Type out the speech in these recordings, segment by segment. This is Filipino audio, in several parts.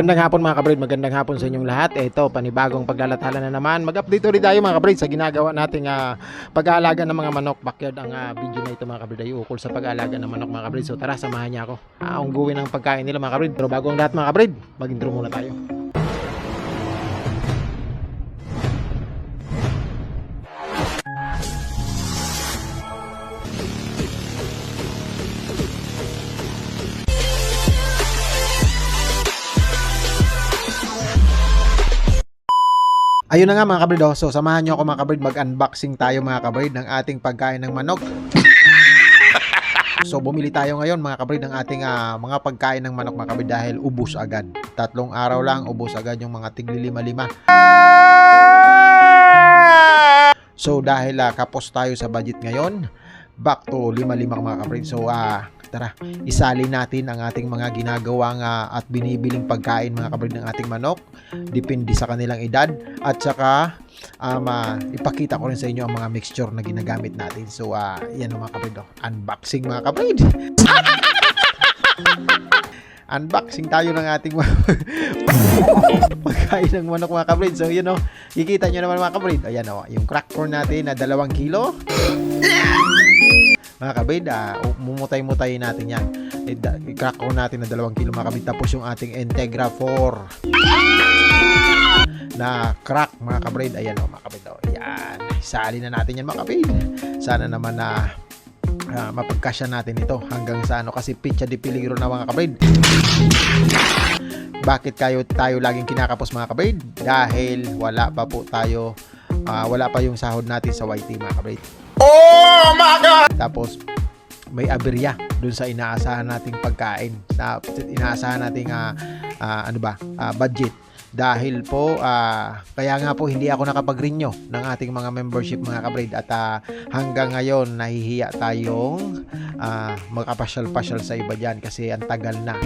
Magandang hapon mga kabrid, magandang hapon sa inyong lahat. Ito, panibagong paglalathala na naman. Mag-update ulit tayo mga kabrid sa ginagawa nating pag-aalaga ng mga manok. Backyard ang video na ito mga kabrid ay ukol sa pag-aalaga ng manok mga kabrid. So tara, samahan niya ako. Ungguin ang pagkain nila mga kabrid. Pero bago ang lahat mga kabrid, mag-intro muna tayo. Ayun na nga mga kabrid, so samahan nyo ako mga kabrid, mag-unboxing tayo mga kabrid ng ating pagkain ng manok. So bumili tayo ngayon mga kabrid ng ating mga pagkain ng manok mga kabrid dahil ubos agad. 3 araw lang, ubos agad yung mga tigli 5-5. So dahil kapos tayo sa budget ngayon, back to 5-5 mga kabrid. So tara, isali natin ang ating mga ginagawang at binibiling pagkain mga kabrid ng ating manok. Depende sa kanilang edad. At saka ipakita ko rin sa inyo ang mga mixture na ginagamit natin. So yan mga kabrid, unboxing mga kabrid. Unboxing tayo ng ating pagkain ng manok mga kabrid. So yun kikita nyo naman mga kabrid. Ayan yung crack corn natin na 2 kilo. Mga kabrid, mumutay-mutay natin yan. I-crack ko natin na 2 kilo mga kabrid. Tapos yung ating Integra 4 na crack mga kabrid. Ayan mga kabrid. Ayan. Isali na natin yan mga kabrid. Sana naman na mapagkasya natin ito hanggang sa kasi pizza di peligro na mga kabrid. Bakit tayo laging kinakapos mga kabrid? Dahil wala pa yung sahod natin sa YT mga kabrid. Oh my God! Tapos may aberya dun sa inaasahan nating pagkain, sa inaasahan nating budget. Dahil po kaya nga po hindi ako nakapag-renew ng ating mga membership mga kabrid at hanggang ngayon nahihiya tayong magkapasyal-pasyal sa iba dyan kasi ang tagal na.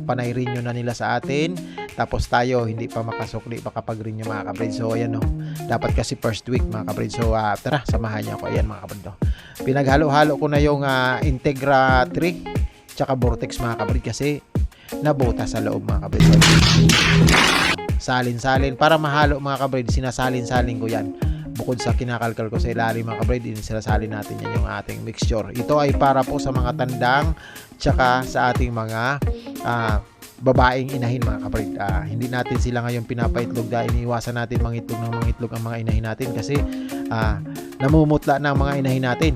Panay-renew na nila sa atin, tapos tayo hindi pa makasukli makapag-renew mga kabrid. So ayan dapat kasi first week mga kabrid. So tara, samahan niyo ako. Ayan mga kabrid, pinaghalo-halo ko na yung Integra 3 tsaka Vortex mga kabrid kasi nabuta sa loob mga kabrid. Salin-salin para mahalo mga kabrid, sinasalin-salin ko yan. Bukod sa kinakalkal ko sa ilalim mga kabrid, sinasalin natin yan yung ating mixture. Ito ay para po sa mga tandang tsaka sa ating mga babaeng inahin mga kabrid. Hindi natin sila ngayon pinapaitlog dahil iniiwasan natin mangitlog ng mangitlog ang mga inahin natin kasi namumutla na ang mga inahin natin.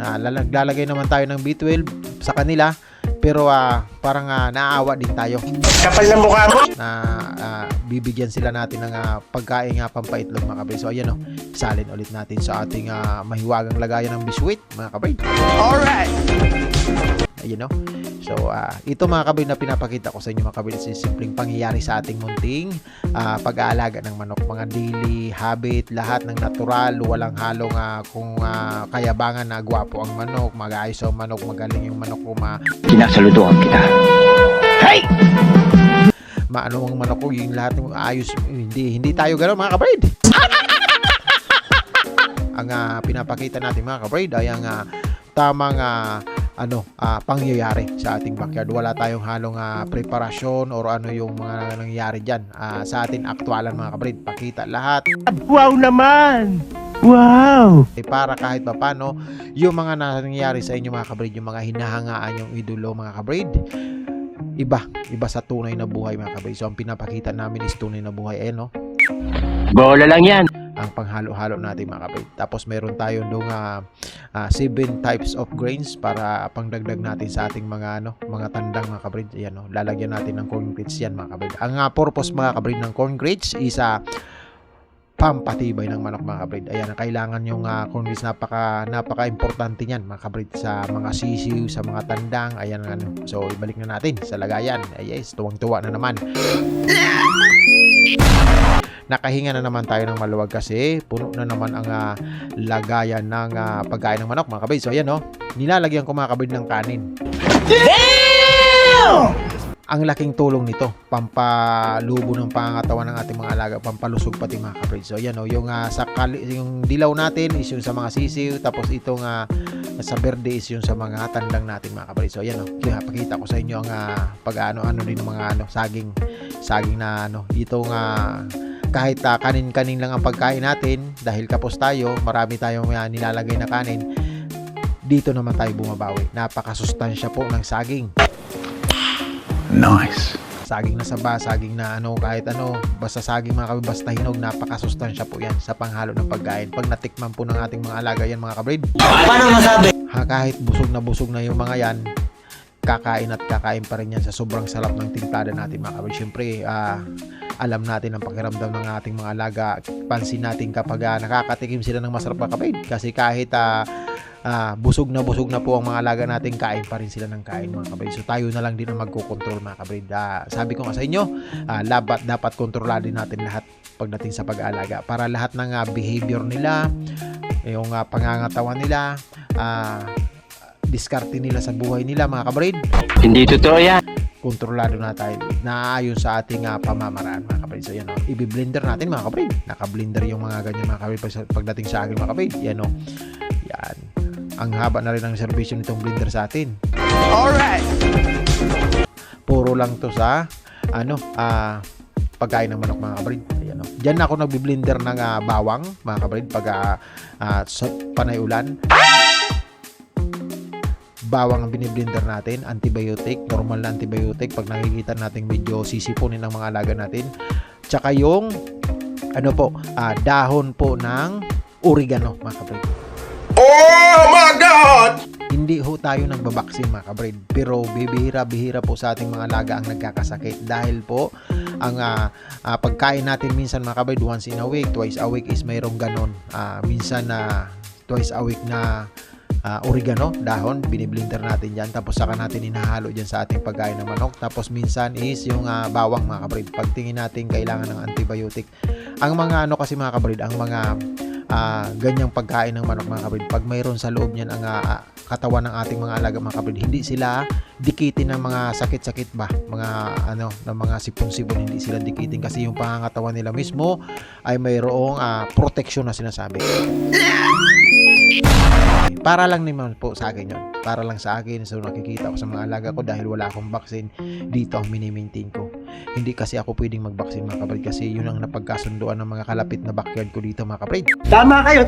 Lalagay naman tayo ng B12 sa kanila pero parang naaawa din tayo. Kapal ng mukha mo! Na bibigyan sila natin ng pagkain pampaitlog mga kabrid. So ayan salin ulit natin sa ating mahiwagang lagayan ng biskuit mga kabrid. Alright! Ayun So ito mga kabrid na pinapakita ko sa inyo mga kabrid, simpleng pangyayari sa ating munting pag-aalaga ng manok, mga daily habit, lahat ng natural, walang halong kung kayabangan na gwapo ang manok, mag-ayos ang manok, magaling yung manok Sinasaludoan kita. Hey! Maano ang manok ko, yung lahat ng ayos, hindi tayo gano'n mga kabrid. Ang pinapakita natin mga kabrid ay ang tamang pangyayari sa ating backyard. Wala tayong halong preparasyon or yung mga nangyayari dyan. Sa atin aktualan mga kabrid, pakita lahat. Wow naman! Wow! Para kahit pa paano yung mga nangyayari sa inyo mga kabrid, yung mga hinahangaan yung idolo mga kabrid, iba sa tunay na buhay mga kabrid. So ang pinapakita namin is tunay na buhay. Bola lang yan! Ang panghalo-halo natin mga kabrid. Tapos meron tayo nung 7 types of grains para pangdagdag natin sa ating mga tandang mga kabrid. Ayan lalagyan natin ng corn grits yan mga kabrid. Ang purpose mga kabrid ng corn grits is pampatibay ng manok mga kabrid. Ayan, kailangan yung corn grits, napaka-importante niyan mga kabrid sa mga sisiw, sa mga tandang. Ayan So ibalik na natin sa lagayan. Yes, tuwang-tuwa na naman. Nakahinga na naman tayo ng maluwag kasi puno na naman ang lagayan ng pagkain ng manok mga kabrid. So ayan nilalagyan ko mga kabrid ng kanin. Damn! ang laking tulong nito, pampalubo ng pangangatawan ng ating mga alaga, pampalusog pati mga kabrid. So yan o, yung yung dilaw natin is yung sa mga sisiw, tapos itong sa berde is yung sa mga tandang natin mga kabrid. So yan o, pakita ko sa inyo ang pag-ano din ng mga saging na itong kahit kanin-kanin lang ang pagkain natin, dahil kapos tayo, marami tayong nilalagay na kanin, dito naman tayo bumabawi. Napakasustansya po ng saging. Nice. Saging na saba, saging na kahit basta saging mga kabrid, basta hinog, napakasustansya po yan sa panghalo ng pagkain. Pag natikman po ng ating mga alaga yan mga kabrid, Paano masabi? kahit busog na yung mga yan, kakain pa rin yan sa sobrang sarap ng timplada natin mga kabrid. Siyempre, alam natin ang pakiramdam ng ating mga alaga. Pansin natin kapag nakakatikim sila ng masarap mga kabrid, kasi kahit busog na po ang mga alaga natin, kain pa rin sila ng kain mga kabrid. So tayo na lang din ang magkocontrol mga kabrid. Sabi ko nga sa inyo, dapat kontrolado natin lahat pagdating sa pag-aalaga, para lahat ng behavior nila, yung pangangatawan nila, diskarte nila sa buhay nila mga kabrid, Hindi totoo yan. kontrolado na tayo, naayon sa ating pamamaraan mga kabrid. So yan o, i-blender natin mga kabrid. Naka-blender yung mga ganyan mga kabrid pagdating sa akin mga kabrid. Yan o, yan. Ang haba na rin ang servisyo nitong blender sa atin. Alright. Puro lang to sa pagkain ng manok mga kabrid. Ayan o. Diyan ako nagbi-blender ng bawang mga kabrid pag panay ulan. Bawang ang biniblender natin, antibiotic, normal na antibiotic pag nakikita natin medyo sisipunin ng mga alaga natin. Tsaka yung dahon po ng oregano mga kabrid. Oh my God! Hindi ho tayo nagbabaksin mga kabrid, pero bihira po sa ating mga alaga ang nagkakasakit, dahil po ang pagkain natin minsan mga kabrid, once in a week, twice a week is mayroong ganon. Minsan twice a week na oregano, dahon, biniblender natin yan, tapos saka natin inahalo dyan sa ating pagkain ng manok. Tapos minsan is yung bawang mga kabrid, pagtingin natin kailangan ng antibiotic. Ang mga kasi mga kabrid, ang mga ganyang pagkain ng manok mga kabrid, pag mayroon sa loob niyan ang katawan ng ating mga alaga mga kabrid, hindi sila dikitin ng mga sakit-sakit ba, ng mga sipon-sipon, hindi sila dikitin, kasi yung pangangatawan nila mismo ay mayroong protection na sinasabi. Para lang naman po sa akin yun, para lang sa akin. So nakikita ko sa mga alaga ko, dahil wala akong vaccine, dito ang mini-maintain ko. Hindi kasi ako pwedeng mag-vaccine mga kabrid, kasi yun ang napagkasunduan ng mga kalapit na backyard ko dito mga kabrid. Tama kayo.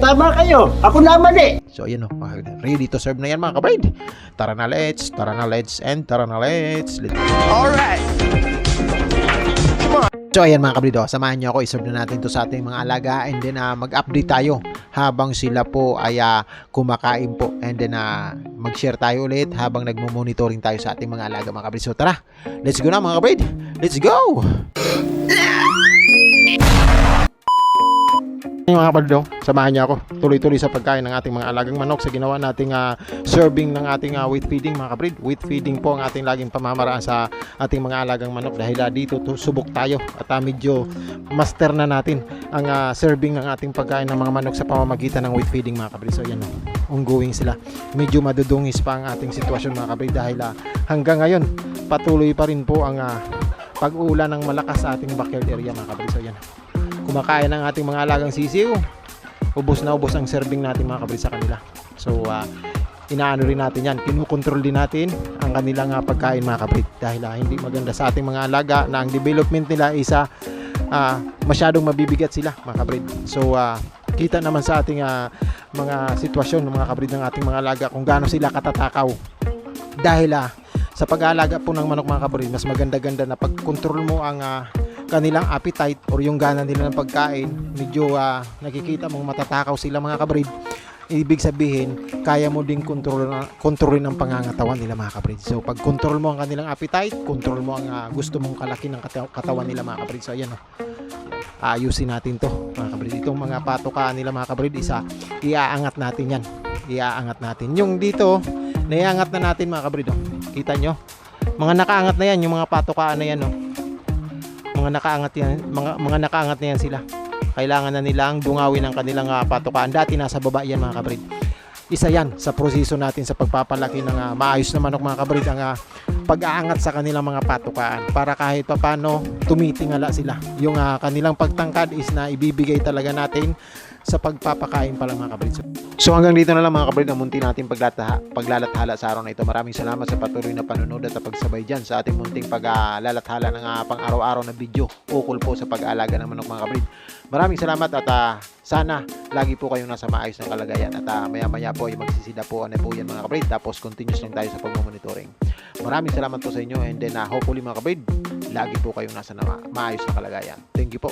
Ako naman eh. So ayan o, ready to serve na yan mga kabrid. Tara na let's. Alright. So ayan mga kabrid, samahan nyo ako, iserve na natin to sa ating mga alaga, and then mag-update tayo habang sila po ay kumakain po, and then mag-share tayo ulit habang nagmo-monitoring tayo sa ating mga alaga mga kabrid. So tara, let's go na mga kabrid, let's go! Mga kabrid, samahan niyo ako tuloy-tuloy sa pagkain ng ating mga alagang manok, sa ginawa nating serving ng ating wheat feeding mga kabrid. Wheat feeding po ang ating laging pamamaraan sa ating mga alagang manok, dahil dito subok tayo at medyo master na natin ang serving ng ating pagkain ng mga manok sa pamamagitan ng wheat feeding mga kabrid. So yan ongoing sila. Medyo madudungis pa ang ating sitwasyon mga kabrid, dahil hanggang ngayon patuloy pa rin po ang pag-ulan ng malakas sa ating backyard area mga kabrid. So yan, kumakain ng ating mga alagang sisiw, ubos na ubos ang serving natin mga kabrid sa kanila. So inaano rin natin yan, kinukontrol din natin ang kanilang pagkain mga kabrid, dahil hindi maganda sa ating mga alaga na ang development nila is masyadong mabibigat sila mga kabrid. So kita naman sa ating mga sitwasyon ng mga kabrid ng ating mga alaga kung gaano sila katatakaw, dahil sa pag-aalaga po ng manok mga kabrid, mas maganda-ganda na pag-control mo ang kanilang appetite or yung gana nila ng pagkain. Medyo nakikita mong matatakaw sila mga kabrid, ibig sabihin kaya mo ding kontrolin ang pangangatawan nila mga kabrid. So pag control mo ang kanilang appetite, control mo ang gusto mong kalaki ng katawan nila mga kabrid. So ayan ayusin natin to mga kabrid. Itong mga patokaan nila mga kabrid, iaangat natin yan, iaangat natin. Yung dito naiangat na natin mga kabrid, kita nyo mga nakaangat na yan, yung mga patokaan na yan mga nakaangat na yan sila. Kailangan na nilang dungawin ang kanilang patokaan. Dati nasa baba yan mga kabrid. isa yan sa proseso natin sa pagpapalaki ng maayos na manok mga kabrid, ang pag-aangat sa kanilang mga patukaan para kahit papano tumitingala sila. Yung kanilang pagtangkad is na ibibigay talaga natin sa pagpapakain pa lang mga kabrid. So hanggang dito na lang mga kabrid ang munti natin paglalathala sa araw na ito. Maraming salamat sa patuloy na panonood at pagsabay dyan sa ating munting paglalathala ng pang araw-araw na video ukol po sa pag-aalaga ng manok mga kabrid. Maraming salamat at sana lagi po kayong nasa maayos na kalagayan at maya-maya po ay magsisida po po yan mga kabrid, tapos continuous lang tayo sa pagmamonitoring. Maraming salamat po sa inyo, and then hopefully mga kabrid, lagi po kayong nasa maayos na kalagayan. Thank you po.